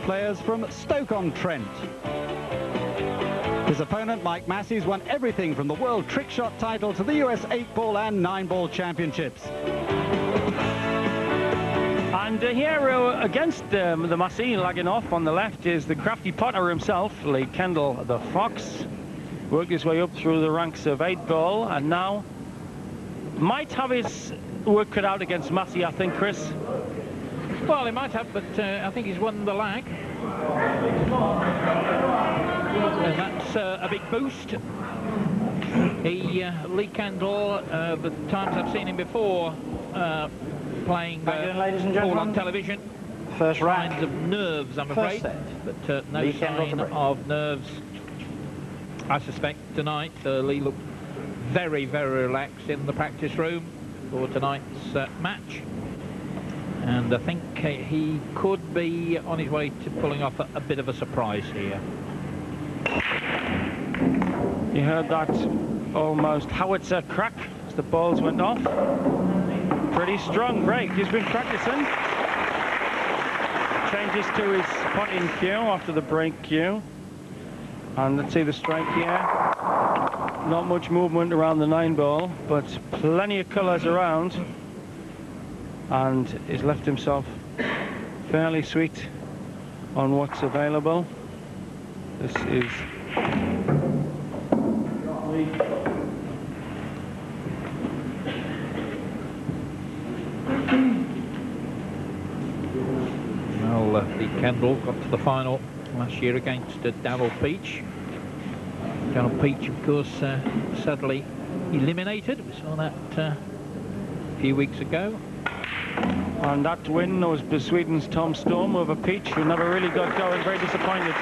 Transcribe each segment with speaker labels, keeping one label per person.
Speaker 1: players from Stoke-on-Trent. His opponent, Mike Massey, has won everything from the World Trick Shot title to the US 8-ball and 9-ball championships.
Speaker 2: And here against the Massey, lagging off on the left, is the crafty potter himself, Lee Kendall the Fox. Worked his way up through the ranks of 8-ball and now might have his work cut out against Massey, I think, Chris.
Speaker 3: Well, he might have, but I think he's won the lag. And that's a big boost. Lee Kendall, the times I've seen him before playing all on television,
Speaker 4: First round.
Speaker 3: signs of nerves, I'm afraid, but no sign of nerves. I suspect tonight Lee looked very, very relaxed in the practice room for tonight's match, and I think he could be on his way to pulling off a bit of a surprise here.
Speaker 2: You heard that almost howitzer crack as the balls went off. Pretty strong break. He's been practicing. Changes to his potting cue after the break cue. And let's see the strike here. Not much movement around the 9-ball, but plenty of colours around. And he's left himself fairly sweet on what's available. This is
Speaker 3: Well, Lee Kendall got to the final last year against Darryl Peach. Darryl Peach, of course, sadly eliminated. We saw that a few weeks ago.
Speaker 2: And that win was Sweden's Tom Storm over Peach, who never really got going. Very disappointed.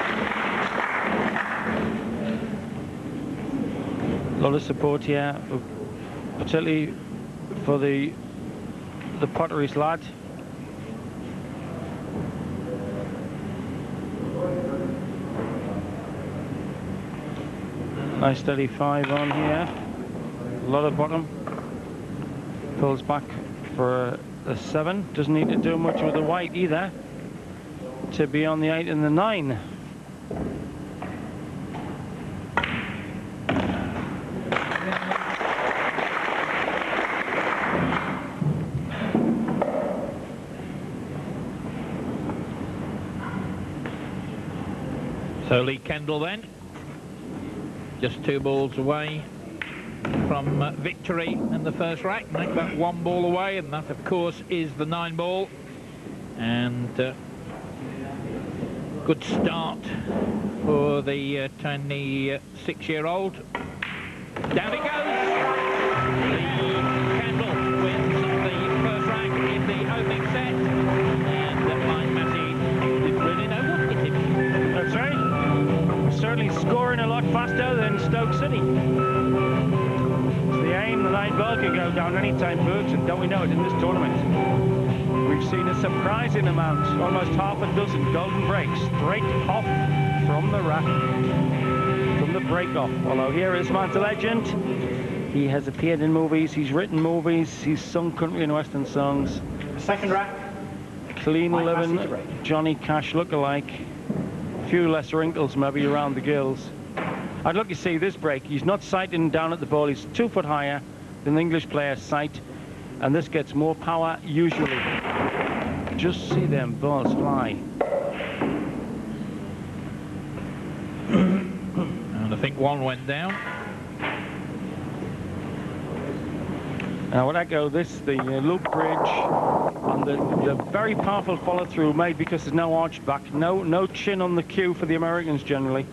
Speaker 2: A lot of support here, particularly for the potteries lad. Nice steady 5 on here. A lot of bottom. Pulls back for a 7. Doesn't need to do much with the white either to be on the 8 and the 9.
Speaker 3: So Lee Kendall then, just 2 balls away from victory in the first rack. Make that 1 ball away, and that of course is the 9-ball. And good start for the 26-year-old. Down it goes. Lee Kendall wins the first rack in the opening set, and Mike Massey didn't really know what hit him.
Speaker 2: That's right. Certainly scoring a lot faster than Stoke City. It's the aim, the 9-ball could go down any time, folks, and don't we know it in this tournament. We've seen a surprising amount, almost half a dozen golden breaks straight off from the rack, from the break-off. Although here is Manta Legend. He has appeared in movies, he's written movies, he's sung country and western songs.
Speaker 4: Second rack.
Speaker 2: Clean living, Johnny Cash look-alike. Few less wrinkles maybe around the gills. I'd like to see this break. He's not sighting down at the ball. He's 2 foot higher than the English player's sight, and this gets more power usually. Just see them balls fly.
Speaker 3: And I think 1 went down.
Speaker 2: Now what I go this, the loop bridge and the very powerful follow through made because there's no arched back, no chin on the cue for the Americans generally.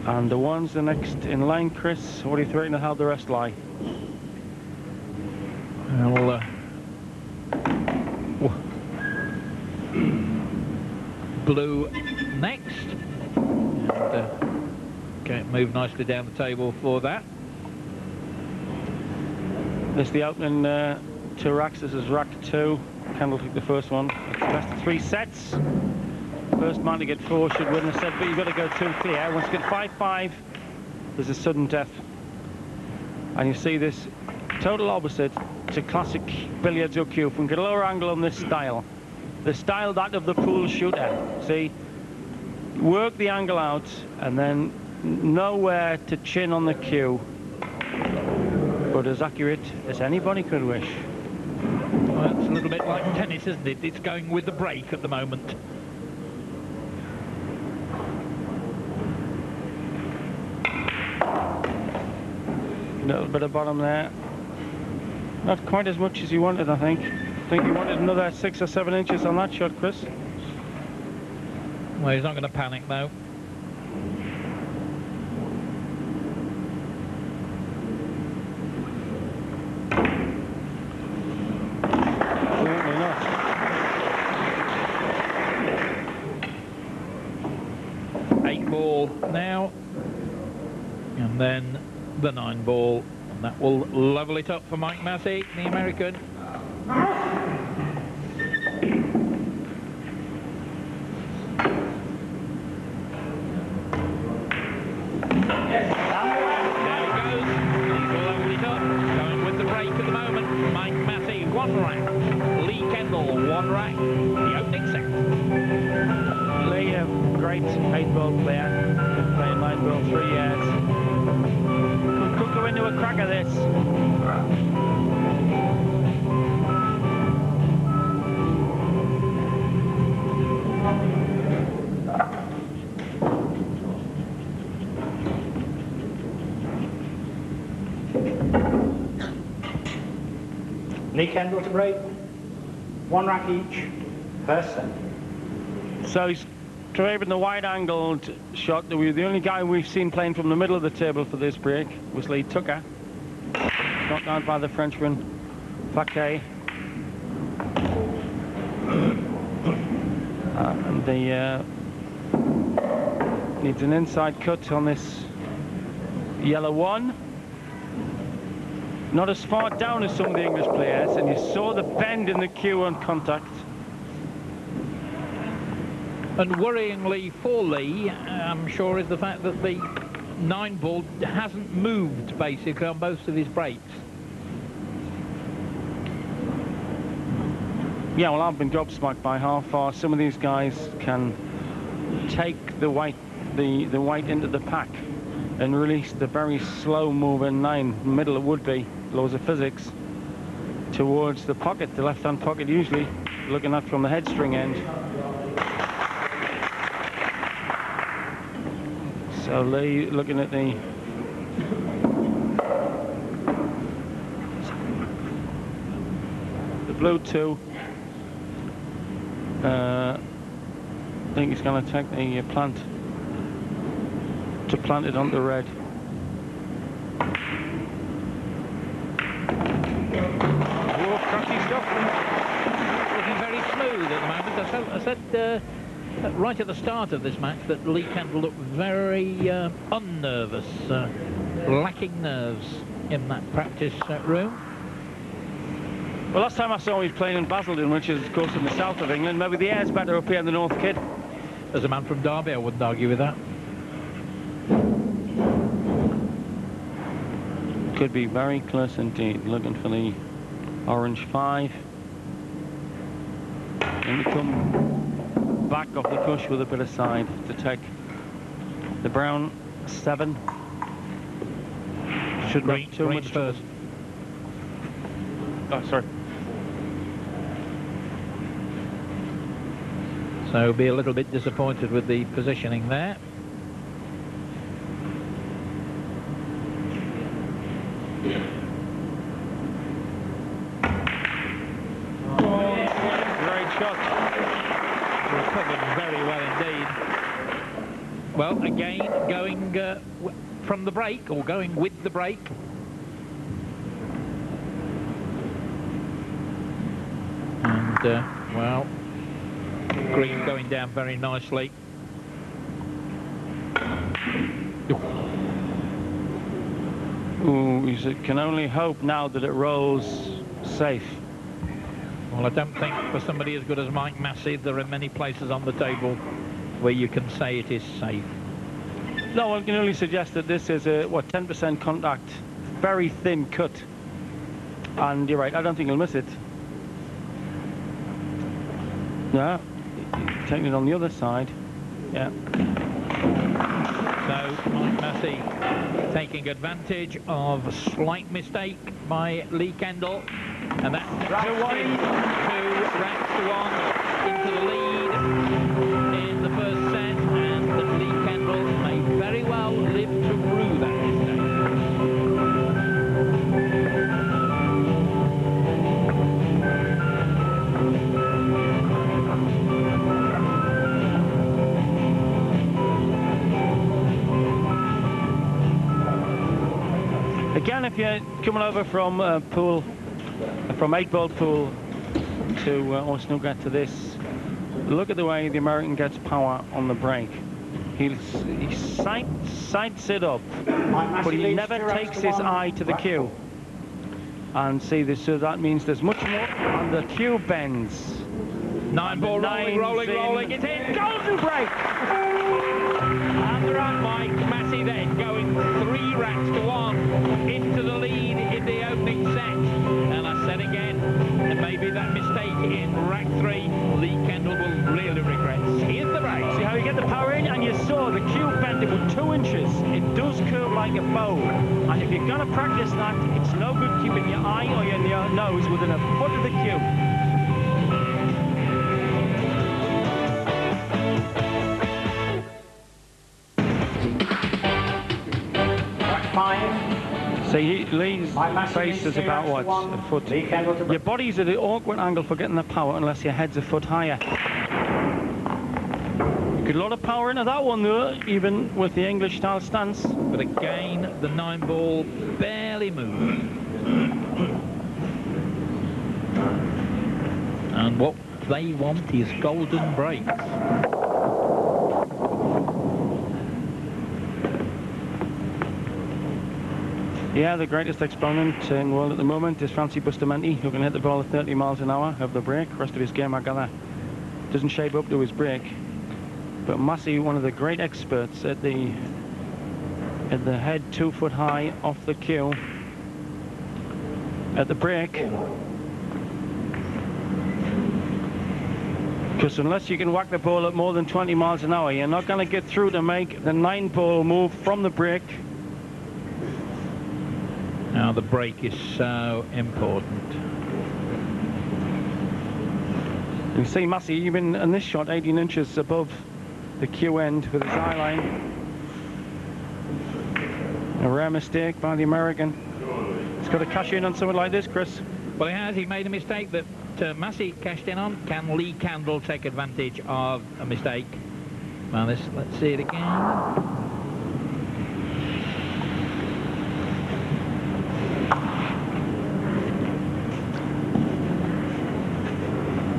Speaker 2: And the ones the next in line, Chris, what do you threaten to how the rest lie?
Speaker 3: Well, blue next. And, okay, move nicely down the table for that.
Speaker 2: This is the opening 2 racks. This is rack 2. Kendall took the first one. It's the best of 3 sets. First man to get 4 should win a set, but you've got to go 2 clear. Once you get 5-5, there's a sudden death. And you see this total opposite to classic billiards or cue. If we can get a lower angle on this style, the style that of the pool shooter. See, work the angle out and then know where to chin on the cue, but as accurate as anybody could wish.
Speaker 3: Well, it's a little bit like tennis, isn't it? It's going with the break at the moment.
Speaker 2: A little bit of bottom there. Not quite as much as you wanted, I think. I think you wanted another 6 or 7 inches on that shot, Chris.
Speaker 3: Well, he's not going to panic, though.
Speaker 2: Absolutely not.
Speaker 3: Eight ball now. And then the 9 ball. And that will level it up for Mike Massey, the American. One rack. Lee Kendall, 1 rack. The opening set.
Speaker 2: Lee, a great 8-ball player. Been playing 9-ball 3 years. Could go into a crack of this.
Speaker 4: Lee Kendall to break. 1 rack each. First set.
Speaker 2: So he's favouring the wide-angled shot. The only guy we've seen playing from the middle of the table for this break was Lee Tucker. Knocked out by the Frenchman, Faquet. And the needs an inside cut on this yellow one. Not as far down as some of the English players, and you saw the bend in the cue on contact.
Speaker 3: And worryingly for Lee, I'm sure, is the fact that the 9 ball hasn't moved basically on most of his breaks.
Speaker 2: Yeah, well, I've been gobsmacked by how far some of these guys can take the white into the pack and release the very slow moving 9, middle it would be, laws of physics, towards the pocket, the left-hand pocket usually, looking at from the head string end. So Lee looking at the blue 2. I think he's going to take the plant it onto the red.
Speaker 3: Oh, crusty stuff. Looking very smooth at the moment. I said right at the start of this match that Lee Kendall looked very unnervous, lacking nerves in that practice room.
Speaker 2: Well, last time I saw him, he was playing in Basildon, which is, of course, in the south of England. Maybe the air's better up here in the north, kid.
Speaker 3: As a man from Derby, I wouldn't argue with that.
Speaker 2: Could be very close indeed. Looking for the orange 5. And we come back off the push with a bit of side to take the brown 7. Should
Speaker 3: Green,
Speaker 2: not too
Speaker 3: green
Speaker 2: much
Speaker 3: first.
Speaker 2: Oh, sorry.
Speaker 3: So be a little bit disappointed with the positioning there.
Speaker 2: Great shot.
Speaker 3: Recovered very well indeed. Well, again, going from the break, or going with the break. And, well, green going down very nicely.
Speaker 2: Ooh, you can only hope now that it rolls safe.
Speaker 3: Well, I don't think for somebody as good as Mike Massey, there are many places on the table where you can say it is safe.
Speaker 2: No, I can only suggest that this is a, what, 10% contact, very thin cut. And you're right, I don't think he'll miss it.
Speaker 5: No, taking it on the other side. Yeah.
Speaker 3: So Mike Massey taking advantage of a slight mistake by Lee Kendall, and that drops him 2 racks to 1 into the lead in the first set, and Lee Kendall may very well live to rue that mistake.
Speaker 5: Again, if you're coming over from pool, from 8-ball pool to or snooker to this, look at the way the American gets power on the break. He sights it up, but he never takes his eye to the cue. And see this, so that means there's much more, and the cue bends.
Speaker 3: 9-ball rolling, it's in, golden break! And they're on Mike Massey then, going 3 racks to 1 into the lead in the opening set. And I said again, and maybe that mistake in rack 3, Lee Kendall will really regret. Here's the break.
Speaker 5: See how you get the power in, and you saw the cue bend, it was 2 inches. It does curve like a bow. And if you're going to practice that, it's no good keeping your eye or your nose within a foot of the cue. See, Lee's face is about, what, a foot? Your body's at an awkward angle for getting the power unless your head's a foot higher. You get a lot of power into that one, though, even with the English-style stance.
Speaker 3: But again, the 9-ball barely moved. And what they want is golden breaks.
Speaker 5: Yeah, the greatest exponent in the world at the moment is Francie Bustamante, who can hit the ball at 30 miles an hour over the break. The rest of his game, I gather, doesn't shape up to his break. But Massey, one of the great experts at the head 2 foot high off the cue at the break. Because unless you can whack the ball at more than 20 miles an hour, you're not going to get through to make the 9-ball move from the break.
Speaker 3: Now the break is so important.
Speaker 5: You see Massey even in this shot 18 inches above the cue end with his eye line. A rare mistake by the American. He's got to cash in on something like this, Chris.
Speaker 3: Well, he has. He made a mistake that Massey cashed in on. Can Lee Kendall take advantage of a mistake? Well, let's see it again.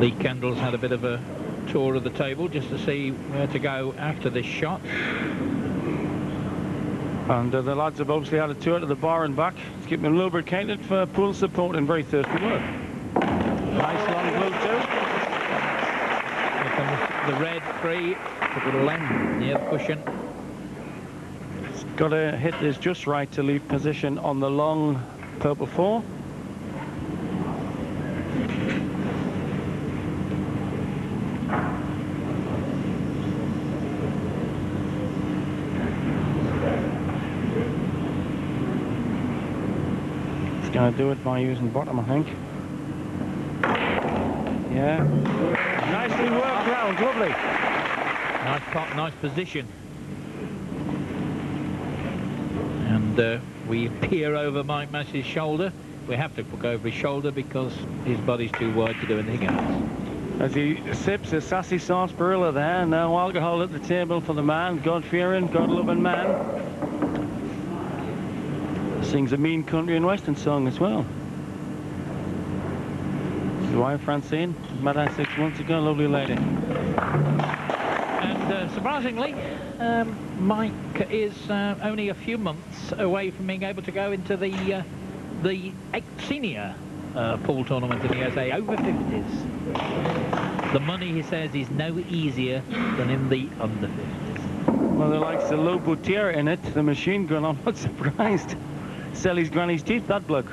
Speaker 3: Lee Kendall's had a bit of a tour of the table just to see where to go after this shot.
Speaker 5: And the lads have obviously had a tour to the bar and back. It's keeping them lubricated for pool support and very thirsty work. Nice long blue too.
Speaker 3: Here comes the red 3, a little length near the cushion.
Speaker 5: It's got to hit this just right to leave position on the long purple 4. Going to do it by using bottom, I think. Yeah. Nicely worked round, lovely.
Speaker 3: Nice pop, nice position. And we peer over Mike Massey's shoulder. We have to look over his shoulder because his body's too wide to do anything else.
Speaker 5: As he sips a sassy sarsaparilla there, no alcohol at the table for the man, God-fearing, God-loving man. Sings a mean country and western song as well. His wife Francine met her 6 months ago, lovely lady.
Speaker 3: And surprisingly, Mike is only a few months away from being able to go into the senior pool tournament in the USA over 50s. The money, he says, is no easier than in the under 50s.
Speaker 5: Well, there likes the low boutier in it, the machine gun. I'm not surprised. Sell his granny's teeth, that bloke.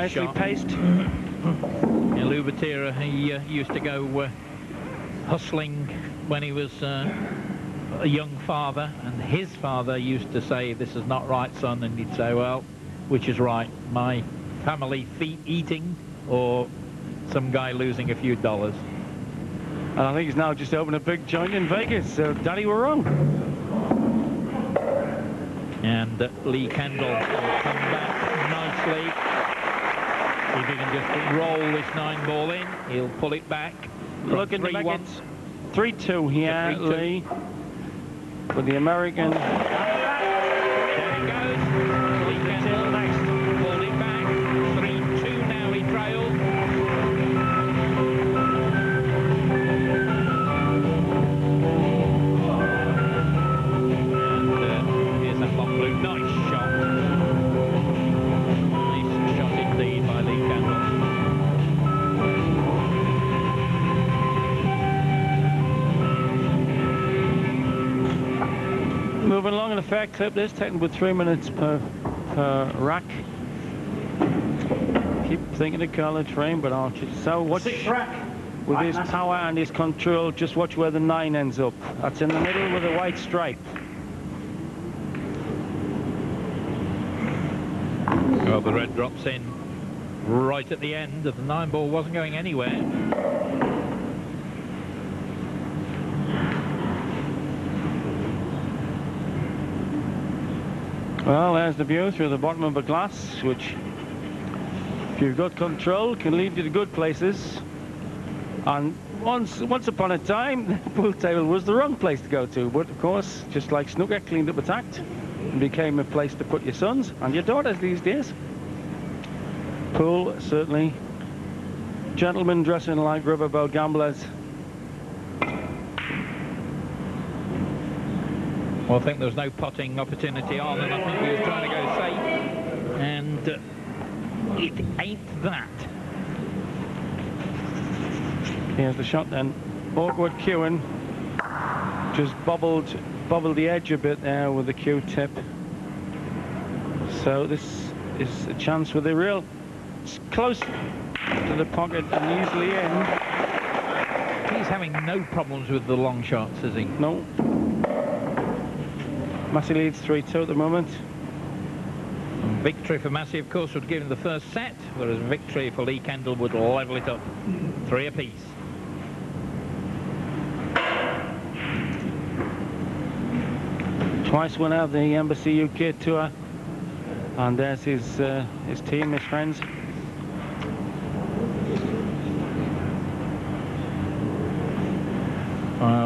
Speaker 5: Nicely
Speaker 3: shot.
Speaker 5: paced.
Speaker 3: Yeah, Lou Batira, he used to go hustling when he was a young father, and his father used to say, "This is not right, son," and he'd say, "Well, which is right, my family eating or some guy losing a few dollars?"
Speaker 5: And I think he's now just opened a big joint in Vegas, so Daddy were wrong.
Speaker 3: And Lee Kendall will come back nicely. If he can just roll this 9-ball in, he'll pull it back.
Speaker 5: Looking to make it 3-2 here,
Speaker 3: 3-2.
Speaker 5: Lee. With the American.
Speaker 3: There it goes. Lee Kendall next. Pulled it back. 3-2 now he trails. And here's that long blue. Nice shot. Nice shot indeed by Lee Kendall.
Speaker 5: Moving along in a fair clip, this taken with 3 minutes per rack. Keep thinking of college frame, but Archie. So watch
Speaker 4: 6th rack.
Speaker 5: with his power and his control. Just watch where the 9 ends up. That's in the middle with a white stripe.
Speaker 3: Well, the red drops in right at the end. The 9-ball wasn't going anywhere.
Speaker 5: Well, there's the view through the bottom of a glass, which, if you've got control, can lead you to good places. And once upon a time, the pool table was the wrong place to go to. But of course, just like snooker cleaned up its act, it became a place to put your sons and your daughters these days. Pool, certainly. Gentlemen dressing like riverboat gamblers.
Speaker 3: Well, I think there was no potting opportunity on, and I think he was trying to go safe, and it ain't that.
Speaker 5: Here's the shot then. Awkward cueing. Just bobbled the edge a bit there with the cue tip. So this is a chance with a real close to the pocket and easily in.
Speaker 3: He's having no problems with the long shots, is he?
Speaker 5: No. Massey leads 3-2 at the moment.
Speaker 3: And victory for Massey, of course, would give him the first set, whereas victory for Lee Kendall would level it up. 3 apiece.
Speaker 5: Twice winner of the Embassy UK Tour. And there's his team, his friends.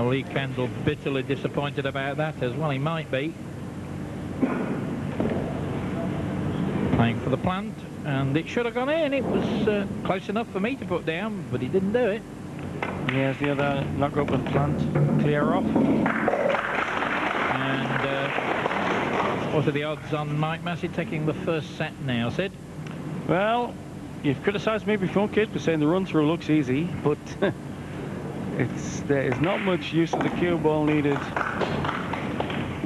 Speaker 3: Lee Kendall bitterly disappointed about that, as well he might be. Playing for the plant, and it should have gone in. It was close enough for me to put down, but he didn't do it.
Speaker 5: Here's the other knock up and plant. Clear off.
Speaker 3: And what are the odds on Mike Massey taking the first set now, Sid?
Speaker 5: Well, you've criticised me before, kid, for saying the run-through looks easy, but there is not much use of the cue ball needed.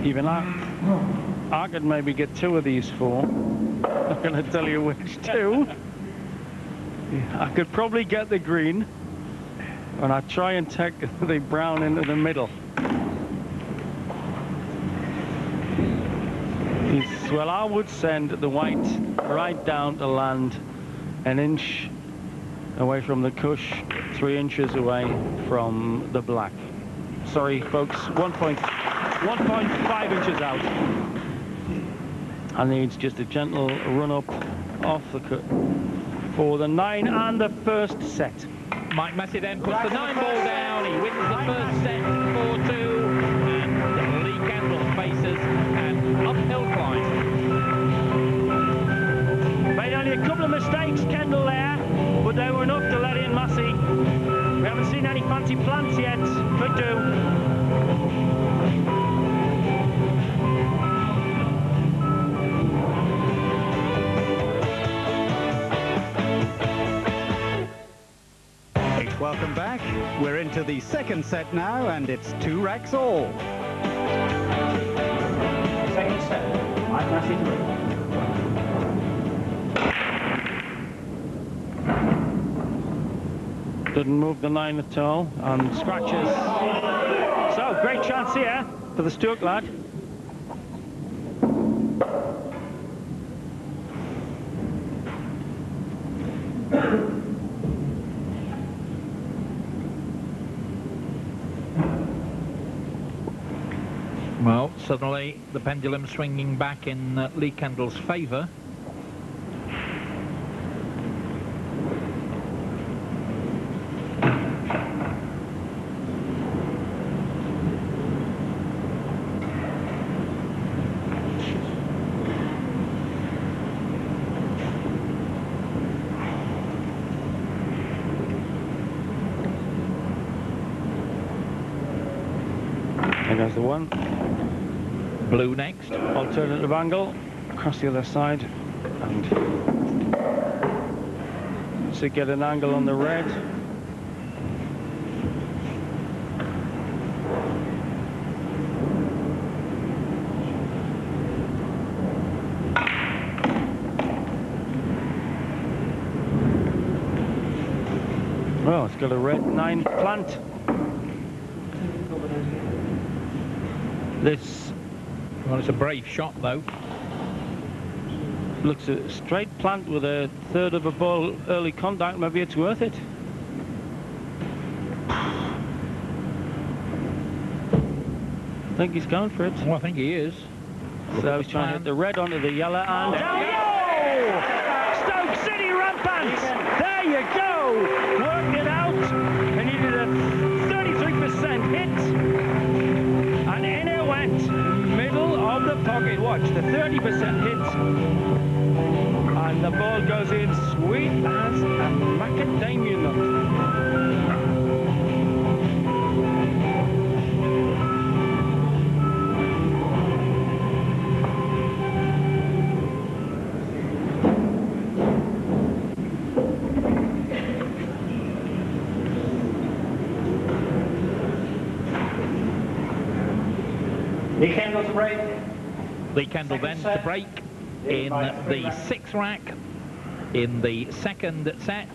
Speaker 5: Even I could maybe get 2 of these 4. Not going to tell you which 2. I could probably get the green, and I'd try and take the brown into the middle. Well, I would send the white right down to land an inch away from the cush, 3 inches away from the black. Sorry, folks, 1.5 inches out. And needs just a gentle run up off the cut for the 9 and the first set.
Speaker 3: Mike Massey then puts the 9-ball down. He wins the first set 4-2, and Lee Kendall faces an uphill climb.
Speaker 5: Made only a couple of mistakes, Kendall there, but they were enough to let in Massey. We haven't seen any fancy plants yet. Could do.
Speaker 1: Welcome back. We're into the second set now, and it's 2 racks all.
Speaker 4: Second set. Mike Massey 3.
Speaker 5: Didn't move the line at all, and scratches. So, great chance here for the Stoke lad.
Speaker 3: Well, suddenly the pendulum swinging back in Lee Kendall's favour.
Speaker 5: There goes the one.
Speaker 3: Blue next.
Speaker 5: Alternative angle across the other side, and to get an angle on the red. Well, it's got a red 9 plant. This,
Speaker 3: Well, it's a brave shot, though.
Speaker 5: looks a straight plant with a third of a ball early contact. Maybe it's worth it. I think he's going for it.
Speaker 3: Well, I think he is.
Speaker 5: So he's trying to hit the red onto the yellow, and Stoke City rampant! There you go! Worked it out, and he did a 33% hit, and in it went, middle of the pocket. Watch, the 30% hit, and the ball goes in sweet as a macadamia nut.
Speaker 4: Lee Kendall to break.
Speaker 3: Lee Kendall then to break in the 6th rack in the second set.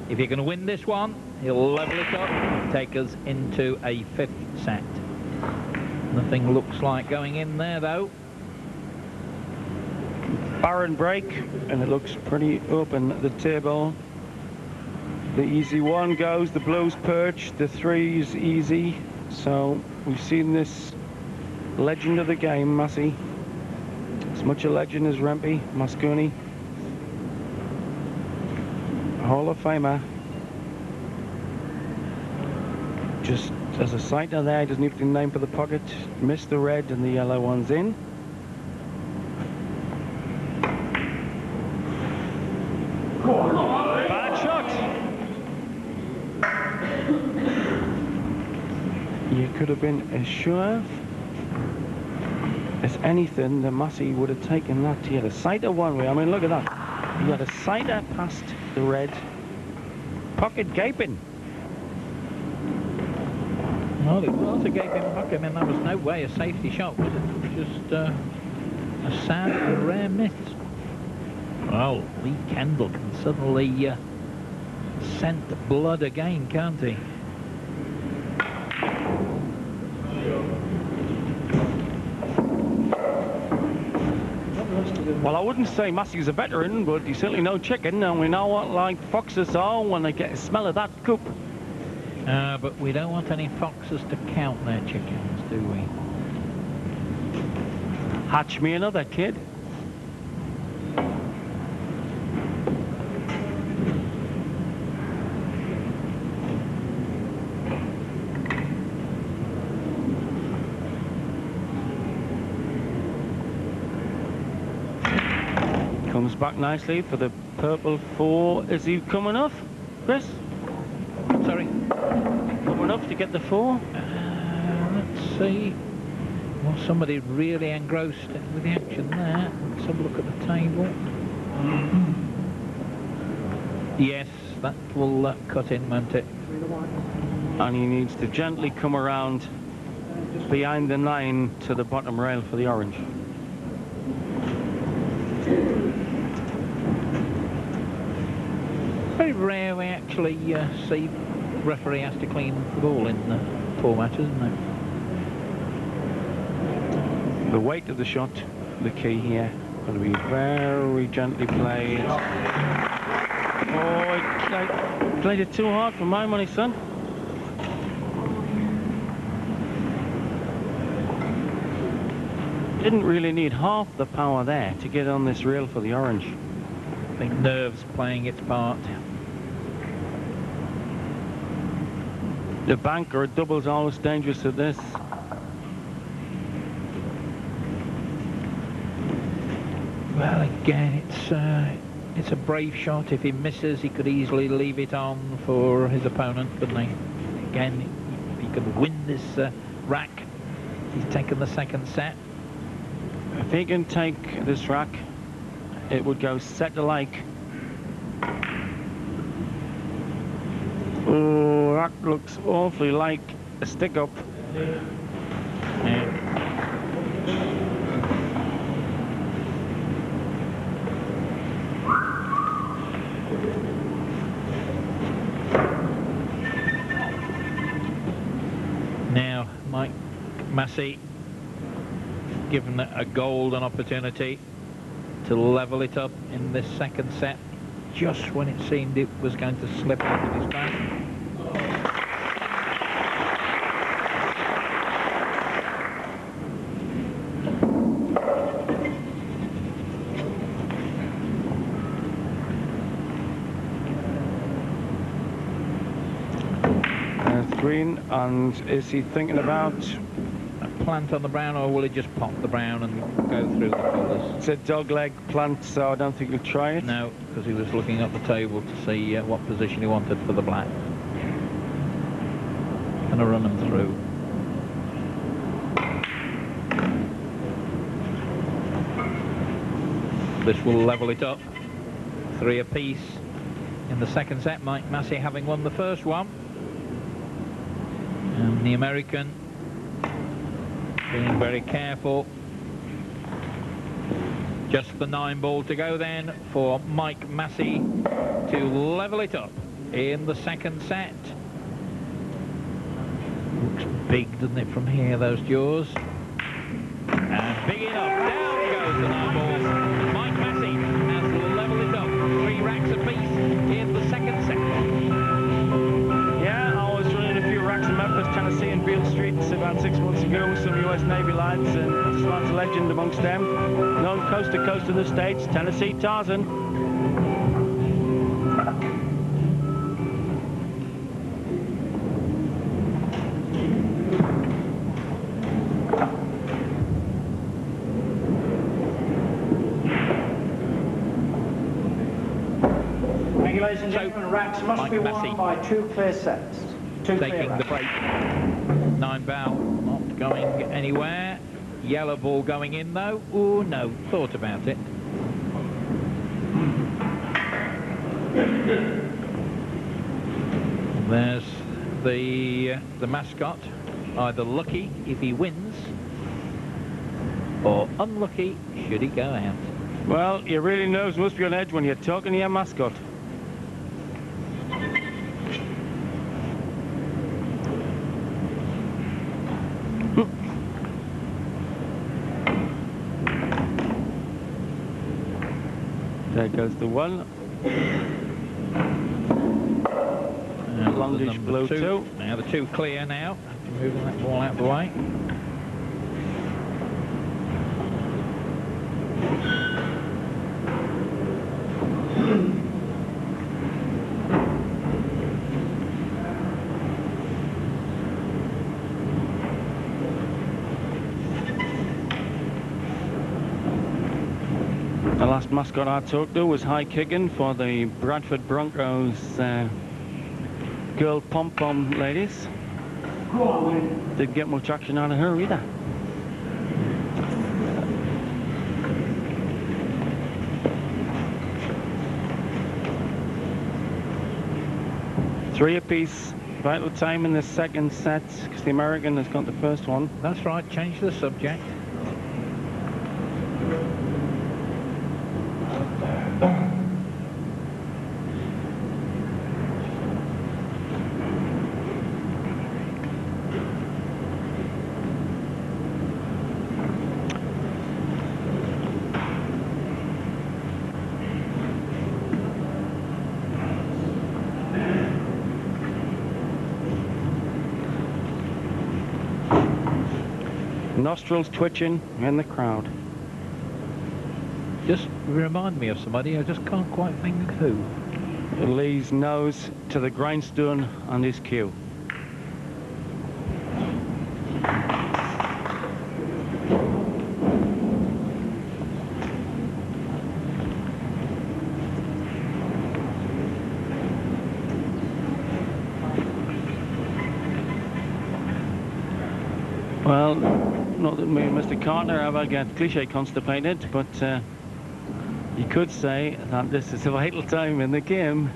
Speaker 3: If you're going to win this one, he'll level it up, take us into a 5th set. Nothing looks like going in there, though.
Speaker 5: Barren break, and it looks pretty open at the table. The easy one goes, the blues perch, the 3 is easy. So we've seen this legend of the game, Massey. As much a legend as Rempe, Mosconi. Hall of Famer. Just as a sighter there, he doesn't even name for the pocket. Missed the red and the yellow one's in. Bad shot. You could have been as sure as anything that Massey would have taken that. He had a sighter one way. I mean, look at that. He had a sighter past the red. Pocket gaping.
Speaker 3: Well, it was a gaping pocket. I mean, that was no way a safety shot, was it? It was just a sad and rare miss. Well, Lee Kendall can suddenly scent blood again, can't he?
Speaker 5: Well, I wouldn't say Massey's a veteran, but he's certainly no chicken, and we know what like foxes are when they get a smell of that coop.
Speaker 3: But we don't want any foxes to count their chickens, do we?
Speaker 5: Hatch me another, kid. Comes back nicely for the purple 4. Is he coming off, Chris?
Speaker 3: Sorry?
Speaker 5: Coming off to get the 4?
Speaker 3: Let's see. Well, somebody really engrossed with the action there. Let's have a look at the table. Yes, that will cut in, won't it?
Speaker 5: And he needs to gently come around behind the 9 to the bottom rail for the orange.
Speaker 3: Very rare we actually see referee has to clean the ball in format, isn't it?
Speaker 5: The weight of the shot, the key here. Got to be very gently played. Oh, I played it too hard for my money, son. Didn't really need half the power there to get on this reel for the orange.
Speaker 3: I think nerves playing its part.
Speaker 5: The bank or a double's always dangerous at this.
Speaker 3: Well, again, it's a brave shot. If he misses, he could easily leave it on for his opponent, couldn't he? Again, if he could win this rack, he's taken the second set.
Speaker 5: If he can take this rack, it would go set alike. Oh, that looks awfully like a stick-up.
Speaker 3: Yeah. Now, Mike Massey given a golden opportunity to level it up in this second set, just when it seemed it was going to slip out of his back.
Speaker 5: Green, and is he thinking about
Speaker 3: A plant on the brown, or will he just pop the brown and go through the colours?
Speaker 5: it's a dog leg plant, so I don't think he'll try it.
Speaker 3: No, because he was looking up the table to see what position he wanted for the black. Gonna run them through. This will level it up. 3 apiece in the second set. Mike Massey having won the first one. And the American being very careful. Just the 9 ball to go then for Mike Massey to level it up in the second set. Looks big, doesn't it, from here, those jaws? And big enough. Down goes the 9 ball. Mike Massey has leveled it up. 3 racks apiece in the second set.
Speaker 5: Yeah, I was running a few racks in Memphis, Tennessee and Beale Street about 6 months ago with some US Navy lads, and this lad's a legend amongst them. Known coast to coast in the States, Tennessee Tarzan.
Speaker 4: Thank you, ladies and gentlemen. Racks must
Speaker 3: Mike
Speaker 4: be
Speaker 3: Massey
Speaker 4: won by 2 clear sets. 2 clear
Speaker 3: taking the
Speaker 4: racks.
Speaker 3: break. 9 ball not going anywhere. Yellow ball going in though. Oh no, thought about it. There's the mascot, either lucky if he wins, or unlucky should he go out.
Speaker 5: Well, your really nose must be on edge when you're talking to your mascot. There goes the 1. Longish blue 2.
Speaker 3: Now the 2 clear now. Moving that ball out of the way.
Speaker 5: The last mascot I talked to was high kicking for the Bradford Broncos girl pom-pom ladies. Didn't get much action out of her either. Three apiece. Vital time in the second set because the American has got the first one.
Speaker 3: That's right, change the subject.
Speaker 5: Nostrils twitching in the crowd.
Speaker 3: Just remind me of somebody, I just can't quite think who.
Speaker 5: Lee's nose to the grindstone on his cue. Well, not that me and Mr. Carter ever get cliche constipated, but you could say that this is a vital time in the game.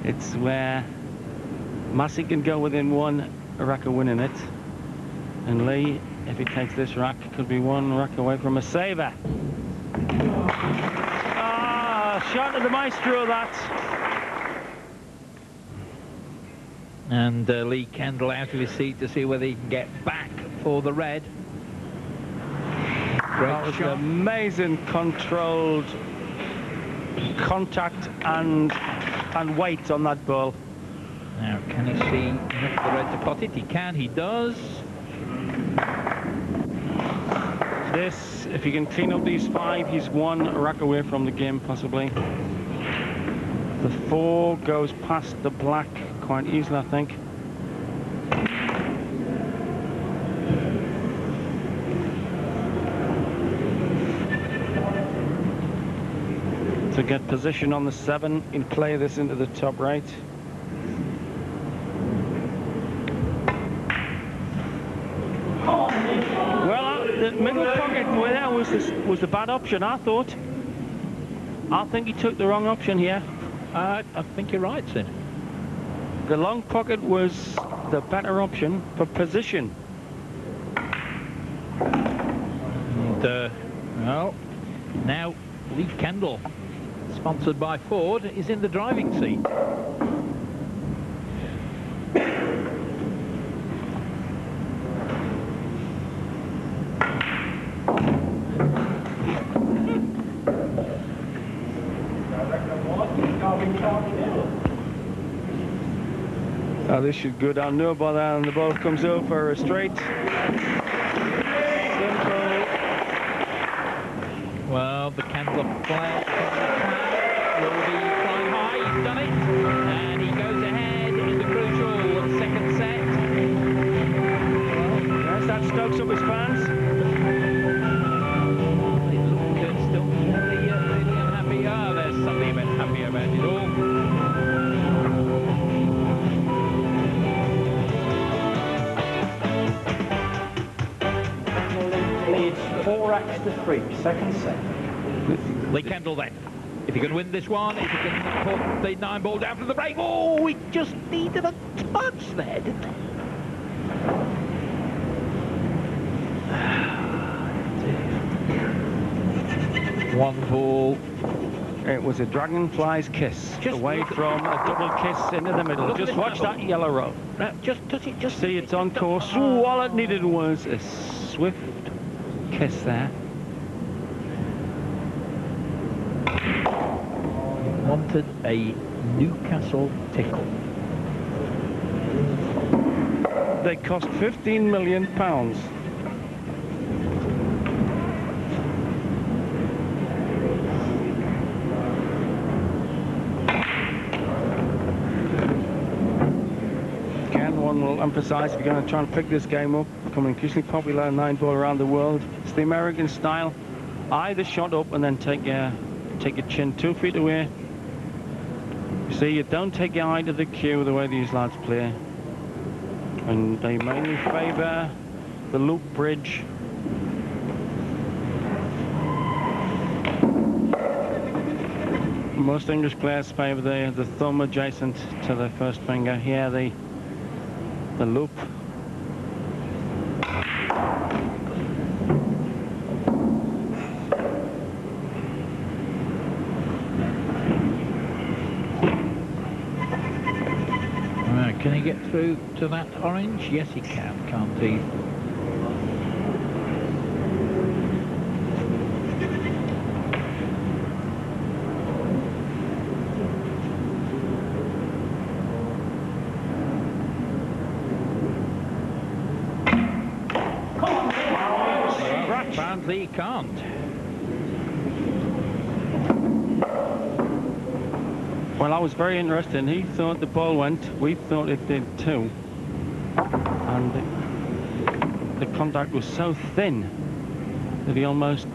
Speaker 5: It's where Massey can go within one rack of winning it, and Lee, if he takes this rack, could be one rack away from a saver. Ah, shot of the maestro, that.
Speaker 3: And Lee Kendall out of his seat to see whether he can get back for the red.
Speaker 5: That was amazing controlled contact and weight on that ball.
Speaker 3: Now, can he see enough of the red to pot it? He can, he does.
Speaker 5: This, if he can clean up these 5, he's one rack away from the game, possibly. The 4 goes past the black quite easily, I think. To get position on the 7, he'll play this into the top right. Well, the middle pocket there was the bad option, I thought. I think he took the wrong option here.
Speaker 3: I think you're right, Sid.
Speaker 5: The long pocket was the better option for position.
Speaker 3: And, well, now Lee Kendall, sponsored by Ford, is in the driving seat.
Speaker 5: Oh, this should go down no ball there, and the ball comes over a straight. Simple.
Speaker 3: Well, the Kendall player will be flying high. He's done it, and he goes ahead in the crucial second set.
Speaker 5: Well, yes, that stokes up his fans.
Speaker 3: They look still really unhappy. Ah, there's something a bit happy about it all.
Speaker 4: Leads 4 racks to 3, second set.
Speaker 3: Lee Kendall then. If he can win this one, if he can put the 9 ball down from the break. Oh, he just needed a touch there, didn't he? One ball.
Speaker 5: It was a dragonfly's kiss,
Speaker 3: Just
Speaker 5: away from a double kiss into the middle.
Speaker 3: Look
Speaker 5: Just
Speaker 3: at
Speaker 5: watch that yellow row.
Speaker 3: Just touch it, just
Speaker 5: See, it's on course. Ooh, all it needed was a swift kiss there.
Speaker 3: Wanted a Newcastle tickle.
Speaker 5: They cost £15 million. Again, one will emphasise, if you're going to try and pick this game up, becoming increasingly popular 9-ball around the world. It's the American style. Eye the shot up and then take your chin 2 feet away. You see, you don't take your eye to the cue the way these lads play. And they mainly favour the loop bridge. Most English players favour the thumb adjacent to the first finger. Here, the loop.
Speaker 3: Can he get through to that orange? Yes, he can, can't he? He can't.
Speaker 5: Well, I was very interested. He thought the ball went. We thought it did too. And the contact was so thin that he almost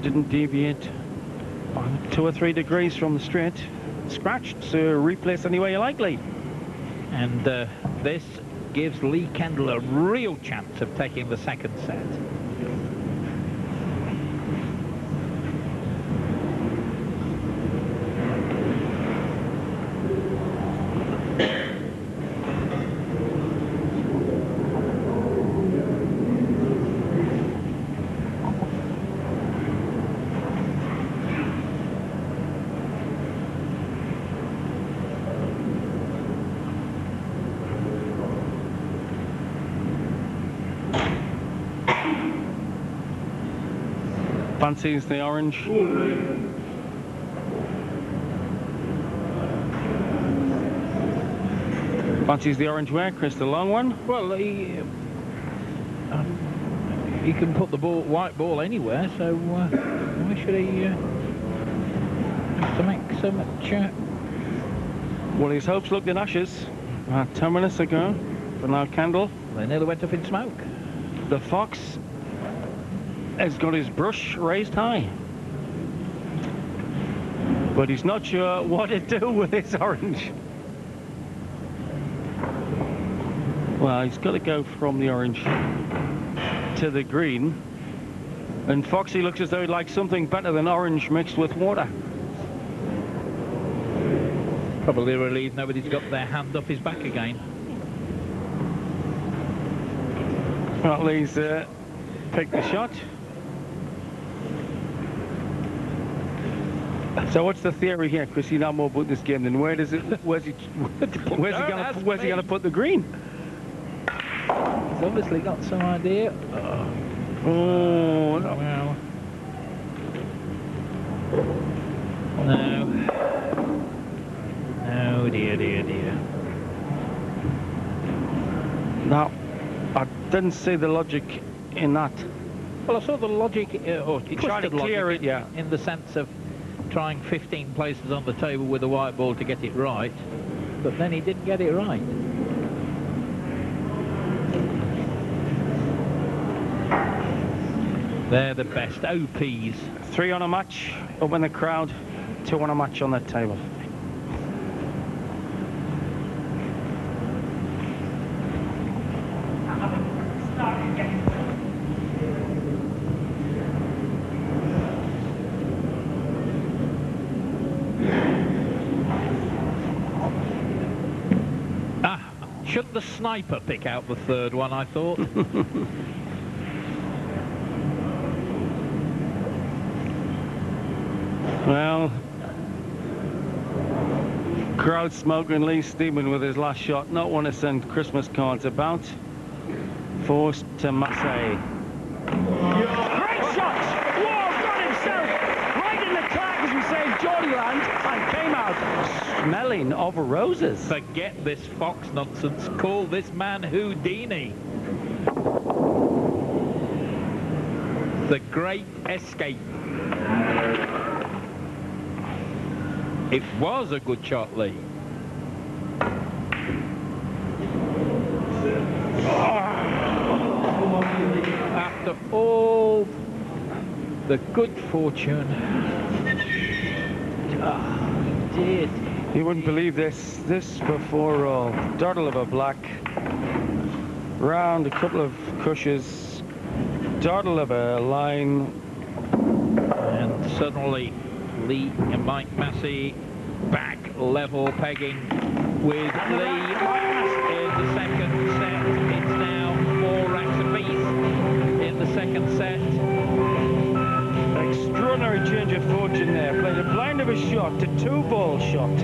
Speaker 5: didn't deviate 2 or 3 degrees from the straight. Scratched, so replace any way you like, Lee.
Speaker 3: And this gives Lee Kendall a real chance of taking the second set.
Speaker 5: Fancies the orange. Fancies the orange where, Chris? The long one?
Speaker 3: Well, he can put the white ball anywhere, so why should he have to make so much?
Speaker 5: Well, his hopes looked in ashes 10 minutes ago. But now Kendall.
Speaker 3: They nearly went up in smoke.
Speaker 5: The fox has got his brush raised high, but he's not sure what to do with this orange. Well, he's got to go from the orange to the green, and Foxy looks as though he'd like something better than orange mixed with water.
Speaker 3: Probably relieved nobody's got their hand up his back again.
Speaker 5: Well, Lee's picked the shot. So what's the theory here, Chris? You know more about this game than where's he gonna put the green?
Speaker 3: He's obviously got some idea.
Speaker 5: Oh no.
Speaker 3: Well. No. Oh dear, dear, dear.
Speaker 5: No, I didn't see the logic in that.
Speaker 3: Well, I saw the logic, or
Speaker 5: He tried to clear it, yeah.
Speaker 3: in the sense of trying 15 places on the table with a white ball to get it right, but then he didn't get it right. They're the best OPs.
Speaker 5: 3 on a match up in the crowd, 2 on a match on the table.
Speaker 3: Should the sniper pick out the third one, I thought?
Speaker 5: Well, crowd smoking, Lee steaming with his last shot. Not want to send Christmas cards about. Forced to Massey. Great shot! Whoa, got himself right in the track, as we say in Geordieland, and came out smelling of roses.
Speaker 3: Forget this Fox nonsense. Call this man Houdini. The great escape. It was a good shot, Lee. After all the good fortune. Oh, he did.
Speaker 5: You wouldn't believe this. This before all. Dottle of a black. Round a couple of cushions. Dottle of a line.
Speaker 3: And suddenly Lee and Mike Massey back level pegging with Lee in the second set. It's now 4 racks apiece in the second set.
Speaker 5: Extraordinary change of fortune there. Played a blind of a shot to 2-ball shot.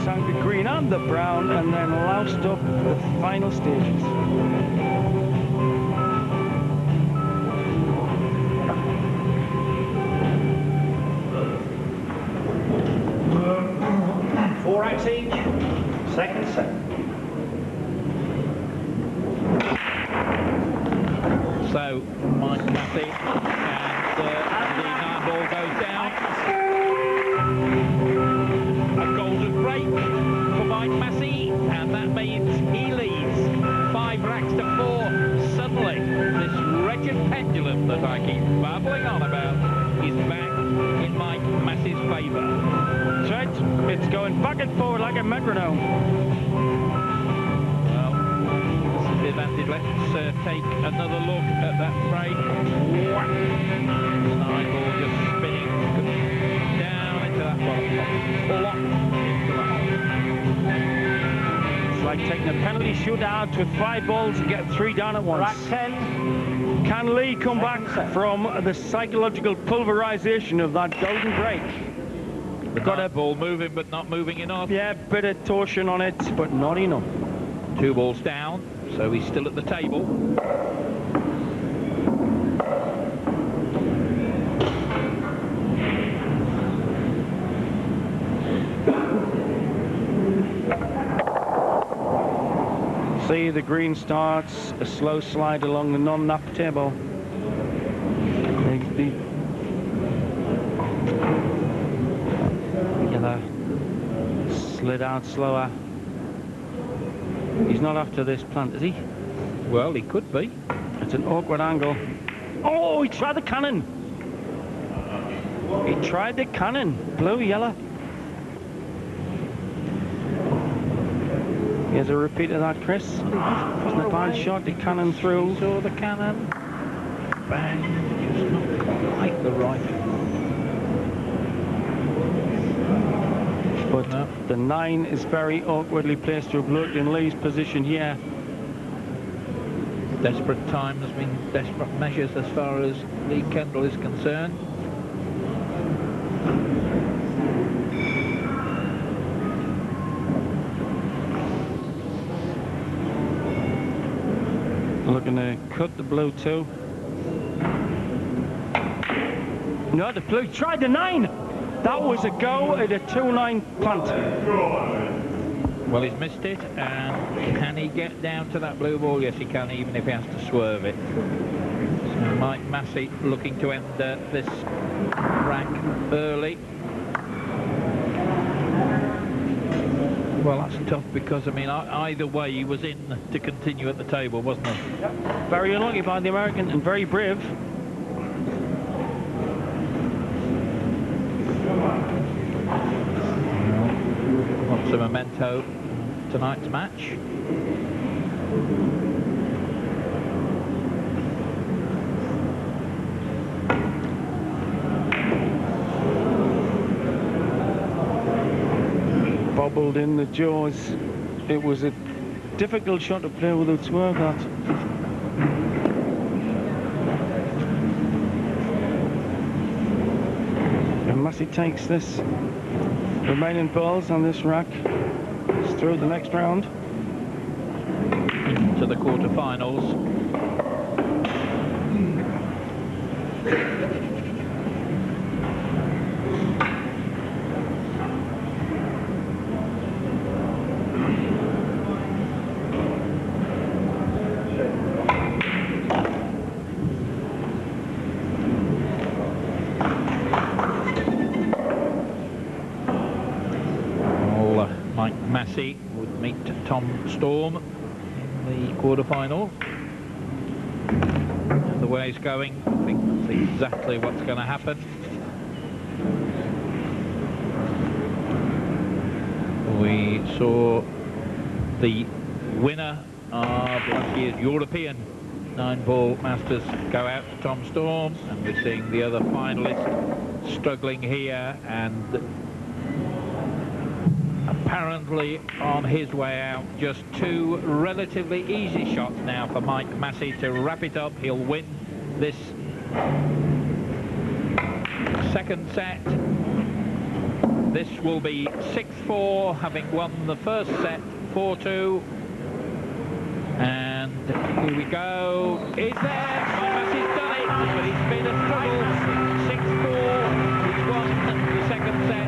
Speaker 5: Sank the green and the brown, and then loused up the final stages.
Speaker 4: Four racks each. Second set.
Speaker 3: So Mike Massey, and the 9-ball goes down. A golden break for Mike Massey, and that means he leads 5 racks to 4. Suddenly, this wretched pendulum that I keep babbling on about is back in Mike Massey's favour.
Speaker 5: That's right. It's going back and forward like a metronome.
Speaker 3: Well, this is the advantage. Let's take another look at that break. Whack. 9-ball just spinning down into that bottom. Locked into that.
Speaker 5: It's like taking a penalty shootout with 5 balls and get 3 down at once.
Speaker 4: Rack 10.
Speaker 5: Can Lee come back from the psychological pulverization of that golden break?
Speaker 3: We've got a ball moving, but not moving enough.
Speaker 5: Yeah, bit of torsion on it, but not enough.
Speaker 3: 2 balls down, so he's still at the table.
Speaker 5: See, the green starts a slow slide along the non-nap table. The yellow slid out slower. He's not after this plant, is he?
Speaker 3: Well, he could be.
Speaker 5: It's an awkward angle. Oh, he tried the cannon. He tried the cannon. Blue, yellow. Here's a repeat of that, Chris. Wasn't a bad shot, the cannon through.
Speaker 3: Saw the cannon. Bang. Just not quite the right.
Speaker 5: But
Speaker 3: no.
Speaker 5: The 9 is very awkwardly placed to have looked in Lee's position here.
Speaker 3: Desperate times mean desperate measures as far as Lee Kendall is concerned.
Speaker 5: Looking to cut the blue too. No, the blue tried the 9. That was a go at a 2-9 plant.
Speaker 3: Well, he's missed it, and can he get down to that blue ball? Yes, he can, even if he has to swerve it. So Mike Massey looking to end this rack early. Well, that's tough because, I mean, either way he was in to continue at the table, wasn't he?
Speaker 5: Very unlucky by the American and very brave.
Speaker 3: What's a memento tonight's match?
Speaker 5: Bobbled in the jaws. It was a difficult shot to play with its swerve, that. And Massey takes this remaining balls on this rack. It's through the next round.
Speaker 3: To the quarterfinals. Massey would meet Tom Storm in the quarterfinal. The way he's going, I think that's exactly what's going to happen. We saw the winner of last year's European 9-ball Masters go out to Tom Storm, and we're seeing the other finalists struggling here, and apparently on his way out. Just 2 relatively easy shots now for Mike Massey to wrap it up. He'll win this second set. This will be 6-4, having won the first set 4-2. And here we go. Is there? Mike Massey's done it, but he's been a struggle. 6-4. He's won the second set.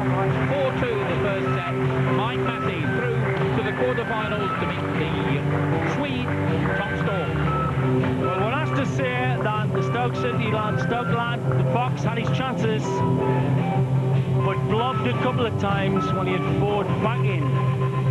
Speaker 3: 4-2 the first set. Mike Massey through to the quarterfinals to meet the Swede Tom Storm.
Speaker 5: Well, one has to say Stoke City lad, Stoke lad. The Fox had his chances, but blobbed a couple of times when he had fought back in.